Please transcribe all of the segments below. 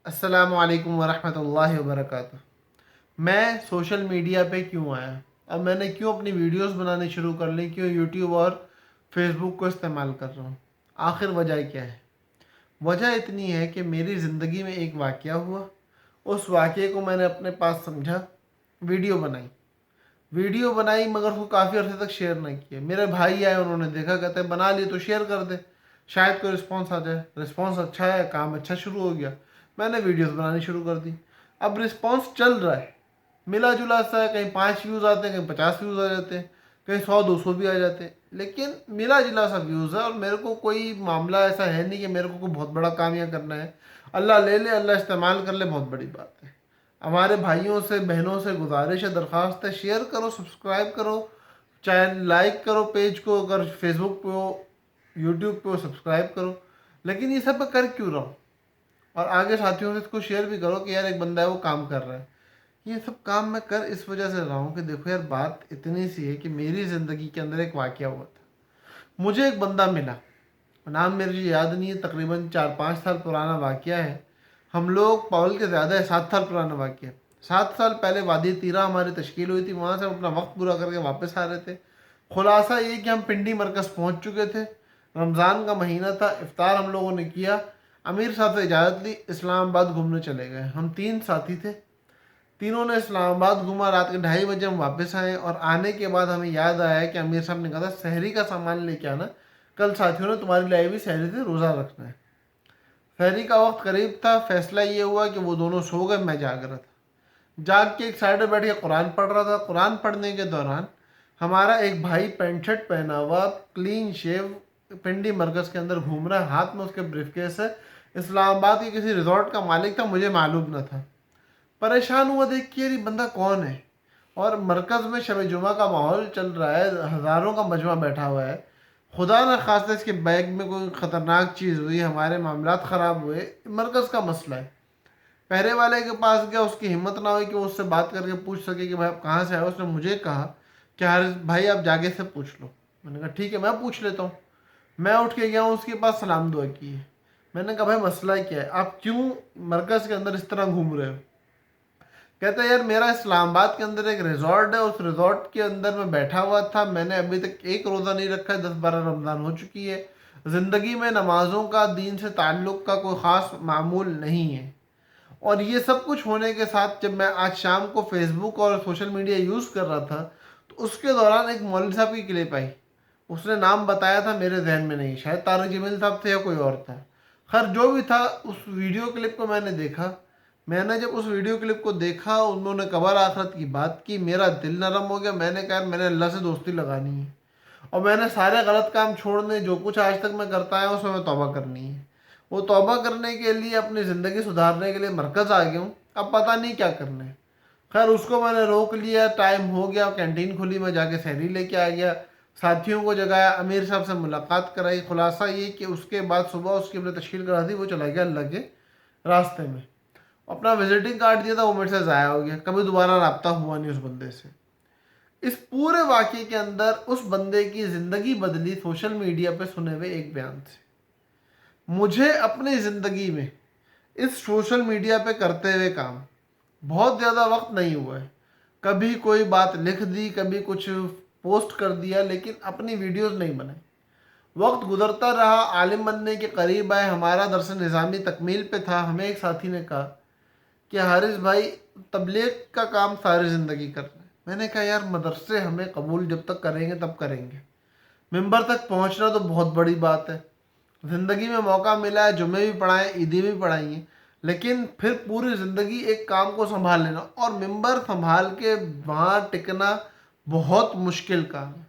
السلام علیکم ورحمۃ اللہ وبرکاتہ۔ میں سوشل میڈیا پہ کیوں آیا؟ اب میں نے کیوں اپنی ویڈیوز بنانی شروع کر لی، کیوں یوٹیوب اور فیس بک کو استعمال کر رہا ہوں؟ آخر وجہ کیا ہے؟ وجہ اتنی ہے کہ میری زندگی میں ایک واقعہ ہوا، اس واقعے کو میں نے اپنے پاس سمجھا، ویڈیو بنائی مگر اس کو کافی عرصے تک شیئر نہیں کیا۔ میرے بھائی آئے، انہوں نے دیکھا، کہتے ہیں بنا لی تو شیئر کر دے، شاید کوئی رسپانس آ جائے۔ رسپانس اچھا ہے، کام اچھا شروع ہو گیا، میں نے ویڈیوز بنانی شروع کر دی۔ اب رسپانس چل رہا ہے، ملا جلا سا ہے، کہیں 5 ویوز آتے ہیں، کہیں 50 ویوز آ جاتے ہیں، کہیں 100 200 بھی آ جاتے ہیں، لیکن ملا جلا سا ویوز ہے۔ اور میرے کو کوئی معاملہ ایسا ہے نہیں کہ میرے کو کوئی بہت بڑا کام یہ کرنا ہے۔ اللہ لے لے، اللہ استعمال کر لے، بہت بڑی بات ہے۔ ہمارے بھائیوں سے، بہنوں سے گزارش ہے، درخواست ہے، شیئر کرو، سبسکرائب کرو، چاہے لائک کرو پیج کو، اگر فیس بک پہ ہو، یوٹیوب پہ ہو، سبسکرائب کرو۔ لیکن یہ سب میں کر کیوں رہا ہوں؟ اور آگے ساتھیوں سے اس کو شیئر بھی کرو کہ یار ایک بندہ ہے وہ کام کر رہا ہے۔ یہ سب کام میں کر اس وجہ سے رہا ہوں کہ دیکھو یار، بات اتنی سی ہے کہ میری زندگی کے اندر ایک واقعہ ہوا تھا۔ مجھے ایک بندہ ملا، نام میرے یاد نہیں ہے، تقریباً 4 5 سال پرانا واقعہ ہے۔ ہم لوگ پاول کے زیادہ ہے، 7 سال پرانا واقعہ ہے۔ 7 سال پہلے وادی تیرہ ہماری تشکیل ہوئی تھی، وہاں سے ہم اپنا وقت پورا کر کے واپس آ رہے تھے۔ خلاصہ یہ کہ ہم پنڈی مرکز پہنچ چکے تھے، رمضان کا مہینہ تھا، افطار ہم لوگوں نے کیا، امیر صاحب سے اجازت لی، اسلام آباد گھومنے چلے گئے۔ ہم 3 ساتھی تھے، تینوں نے اسلام آباد گھوما، رات کے 2:30 بجے ہم واپس آئے، اور آنے کے بعد ہمیں یاد آیا کہ امیر صاحب نے کہا تھا سحری کا سامان لے کے آنا، کل ساتھیوں نے تمہاری لائی ہوئی سحری سے روزہ رکھنا ہے۔ سحری کا وقت قریب تھا، فیصلہ یہ ہوا کہ وہ دونوں سو گئے، میں جاگ رہا تھا۔ جاگ کے ایک سائڈ میں بیٹھ کے قرآن پڑھ رہا تھا۔ قرآن پڑھنے کے دوران ہمارا ایک بھائی پینٹ شرٹ پہنا ہوا، کلین شیو، پنڈی مرکز کے اندر گھوم رہا ہے، ہاتھ میں اس کے بریف کیس ہے، اسلام آباد کے کسی ریزورٹ کا مالک تھا، مجھے معلوم نہ تھا۔ پریشان ہوا دیکھ کے، یہ بندہ کون ہے؟ اور مرکز میں شب جمعہ کا ماحول چل رہا ہے، ہزاروں کا مجمع بیٹھا ہوا ہے، خدا نہ خواستہ اس کے بیگ میں کوئی خطرناک چیز ہوئی، ہمارے معاملات خراب ہوئے، مرکز کا مسئلہ ہے۔ پہرے والے کے پاس گیا، اس کی ہمت نہ ہوئی کہ وہ اس سے بات کر کے پوچھ سکے کہ بھائی آپ کہاں سے آئے ہو۔ اس نے مجھے کہا کہ حارث بھائی آپ جاگے سے پوچھ لو۔ میں نے کہا ٹھیک ہے، میں پوچھ لیتا ہوں۔ میں اٹھ کے گیا ہوں، اس کے پاس سلام دعا کی ہے۔ میں نے کہا بھائی مسئلہ کیا ہے، آپ کیوں مرکز کے اندر اس طرح گھوم رہے ہو؟ کہتا ہے یار میرا اسلام آباد کے اندر ایک ریزورٹ ہے، اس ریزورٹ کے اندر میں بیٹھا ہوا تھا، میں نے ابھی تک ایک روزہ نہیں رکھا ہے، 10 12 رمضان ہو چکی ہے، زندگی میں نمازوں کا، دین سے تعلق کا کوئی خاص معمول نہیں ہے۔ اور یہ سب کچھ ہونے کے ساتھ جب میں آج شام کو فیس بک اور سوشل میڈیا یوز کر رہا تھا تو اس کے دوران ایک مولوی صاحب کی کلپ آئی، اس نے نام بتایا تھا، میرے ذہن میں نہیں، شاید طارق جمیل صاحب تھے یا کوئی اور تھا، خیر جو بھی تھا، اس ویڈیو کلپ کو میں نے دیکھا۔ میں نے جب اس ویڈیو کلپ کو دیکھا، انہوں نے قبر آخرت کی بات کی، میرا دل نرم ہو گیا۔ میں نے کہا میں نے اللہ سے دوستی لگانی ہے، اور میں نے سارے غلط کام چھوڑنے، جو کچھ آج تک میں کرتا آیا ہوں اس میں توبہ کرنی ہے۔ وہ توبہ کرنے کے لیے، اپنی زندگی سدھارنے کے لیے مرکز آ گیا ہوں، اب پتہ نہیں کیا کرنا ہے۔ خیر اس کو میں نے روک لیا، ٹائم ہو گیا، کینٹین کھلی، میں جا کے سحری لے کے آ گیا، ساتھیوں کو جگایا، امیر صاحب سے ملاقات کرائی۔ خلاصہ یہ کہ اس کے بعد صبح اس کی اپنے تشکیل کرا دی، وہ چلا گیا اللہ کے راستے میں۔ اپنا وزٹنگ کارڈ دیا تھا، وہ میرے سے ضائع ہو گیا، کبھی دوبارہ رابطہ ہوا نہیں اس بندے سے۔ اس پورے واقعے کے اندر اس بندے کی زندگی بدلی سوشل میڈیا پہ سنے ہوئے ایک بیان سے۔ مجھے اپنی زندگی میں اس سوشل میڈیا پہ کرتے ہوئے کام بہت زیادہ وقت نہیں ہوا ہے، کبھی کوئی بات لکھ دی، کبھی کچھ پوسٹ کر دیا، لیکن اپنی ویڈیوز نہیں بنائی۔ وقت گزرتا رہا، عالم بننے کے قریب آئے، ہمارا درس نظامی تکمیل پہ تھا، ہمیں ایک ساتھی نے کہا کہ حارث بھائی تبلیغ کا کام ساری زندگی کرنا ہے۔ میں نے کہا یار مدرسے ہمیں قبول جب تک کریں گے تب کریں گے، ممبر تک پہنچنا تو بہت بڑی بات ہے، زندگی میں موقع ملا ہے، جمعے بھی پڑھائیں، عیدیں بھی پڑھائی ہیں، لیکن پھر پوری زندگی ایک کام کو سنبھال لینا اور ممبر سنبھال کے وہاں ٹکنا بہت مشکل کام ہے۔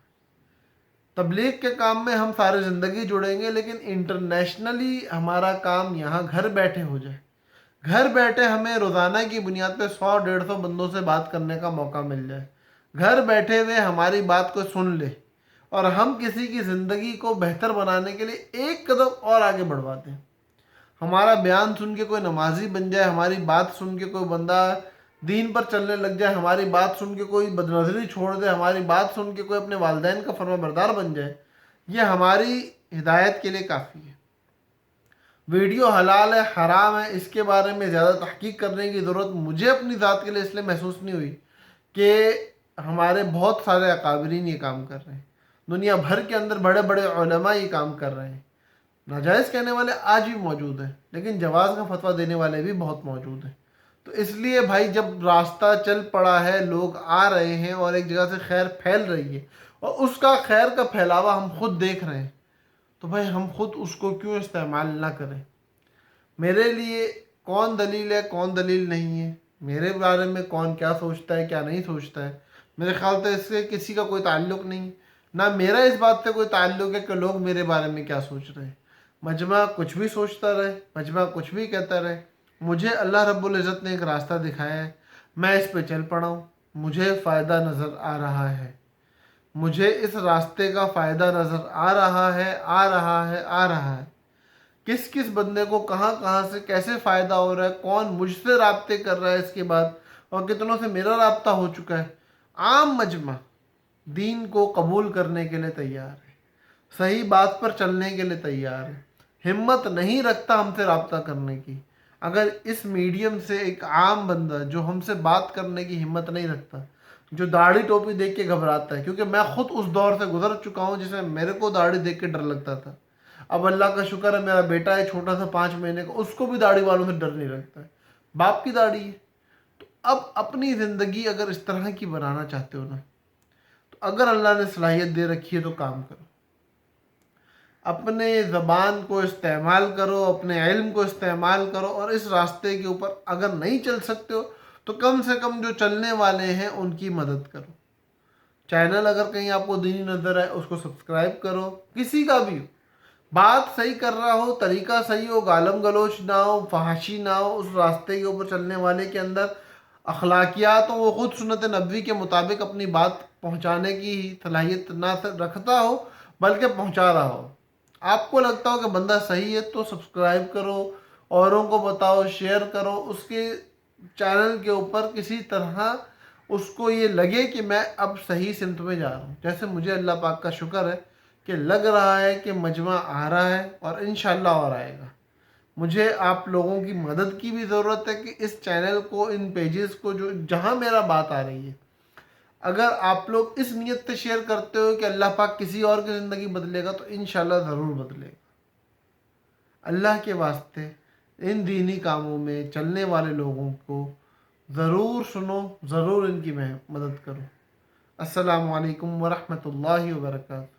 تبلیغ کے کام میں ہم ساری زندگی جڑیں گے، لیکن انٹرنیشنلی ہمارا کام یہاں گھر بیٹھے ہو جائے، گھر بیٹھے ہمیں روزانہ کی بنیاد پہ 100 150 بندوں سے بات کرنے کا موقع مل جائے، گھر بیٹھے ہوئے ہماری بات کو سن لے، اور ہم کسی کی زندگی کو بہتر بنانے کے لیے ایک قدم اور آگے بڑھوا دیں۔ ہمارا بیان سن کے کوئی نمازی بن جائے، ہماری بات سن کے کوئی بندہ دین پر چلنے لگ جائے، ہماری بات سن کے کوئی بدنظری چھوڑ دے، ہماری بات سن کے کوئی اپنے والدین کا فرما بردار بن جائے، یہ ہماری ہدایت کے لیے کافی ہے۔ ویڈیو حلال ہے حرام ہے اس کے بارے میں زیادہ تحقیق کرنے کی ضرورت مجھے اپنی ذات کے لیے اس لیے محسوس نہیں ہوئی کہ ہمارے بہت سارے اکابرین یہ کام کر رہے ہیں، دنیا بھر کے اندر بڑے بڑے علماء یہ کام کر رہے ہیں. ناجائز کہنے والے آج بھی موجود ہیں، لیکن جواز کا فتویٰ دینے والے بھی بہت موجود ہیں. تو اس لیے بھائی جب راستہ چل پڑا ہے، لوگ آ رہے ہیں اور ایک جگہ سے خیر پھیل رہی ہے اور اس کا خیر کا پھیلاوا ہم خود دیکھ رہے ہیں، تو بھائی ہم خود اس کو کیوں استعمال نہ کریں. میرے لیے کون دلیل ہے کون دلیل نہیں ہے، میرے بارے میں کون کیا سوچتا ہے کیا نہیں سوچتا ہے، میرے خیال سے اس سے کسی کا کوئی تعلق نہیں، نہ میرا اس بات سے کوئی تعلق ہے کہ لوگ میرے بارے میں کیا سوچ رہے ہیں. مجمع کچھ بھی سوچتا رہے، مجمع کچھ بھی کہتا رہے، مجھے اللہ رب العزت نے ایک راستہ دکھایا ہے، میں اس پہ چل پڑا ہوں، مجھے فائدہ نظر آ رہا ہے، مجھے اس راستے کا فائدہ نظر آ رہا ہے آ رہا ہے آ رہا ہے. کس کس بندے کو کہاں کہاں سے کیسے فائدہ ہو رہا ہے، کون مجھ سے رابطے کر رہا ہے اس کے بعد، اور کتنوں سے میرا رابطہ ہو چکا ہے. عام مجمع دین کو قبول کرنے کے لیے تیار ہے، صحیح بات پر چلنے کے لیے تیار ہے، ہمت نہیں رکھتا ہم سے رابطہ کرنے کی. اگر اس میڈیم سے ایک عام بندہ جو ہم سے بات کرنے کی ہمت نہیں رکھتا، جو داڑھی ٹوپی دیکھ کے گھبراتا ہے، کیونکہ میں خود اس دور سے گزر چکا ہوں جس میں میرے کو داڑھی دیکھ کے ڈر لگتا تھا. اب اللہ کا شکر ہے میرا بیٹا ہے چھوٹا سا 5 مہینے کا، اس کو بھی داڑھی والوں سے ڈر نہیں لگتا ہے، باپ کی داڑھی ہے. تو اب اپنی زندگی اگر اس طرح کی بنانا چاہتے ہو نا، تو اگر اللہ نے صلاحیت دے رکھی ہے تو کام کرو، اپنے زبان کو استعمال کرو، اپنے علم کو استعمال کرو، اور اس راستے کے اوپر اگر نہیں چل سکتے ہو تو کم سے کم جو چلنے والے ہیں ان کی مدد کرو. چینل اگر کہیں آپ کو دینی نظر آئے اس کو سبسکرائب کرو، کسی کا بھی ہو، بات صحیح کر رہا ہو، طریقہ صحیح ہو، گالم گلوچ نہ ہو، فحاشی نہ ہو، اس راستے کے اوپر چلنے والے کے اندر اخلاقیات ہو، وہ خود سنت نبوی کے مطابق اپنی بات پہنچانے کی صلاحیت نہ رکھتا ہو بلکہ پہنچا رہا ہو. آپ کو لگتا ہو کہ بندہ صحیح ہے تو سبسکرائب کرو، اوروں کو بتاؤ، شیئر کرو، اس کے چینل کے اوپر کسی طرح اس کو یہ لگے کہ میں اب صحیح سمت میں جا رہا ہوں. جیسے مجھے اللہ پاک کا شکر ہے کہ لگ رہا ہے کہ مجمع آ رہا ہے اور انشاءاللہ اور آئے گا. مجھے آپ لوگوں کی مدد کی بھی ضرورت ہے کہ اس چینل کو، ان پیجز کو، جو جہاں میرا بات آ رہی ہے، اگر آپ لوگ اس نیت سے شیئر کرتے ہو کہ اللہ پاک کسی اور کی زندگی بدلے گا تو انشاءاللہ ضرور بدلے گا. اللہ کے واسطے ان دینی کاموں میں چلنے والے لوگوں کو ضرور سنو، ضرور ان کی مدد کرو. السلام علیکم ورحمۃ اللہ وبرکاتہ.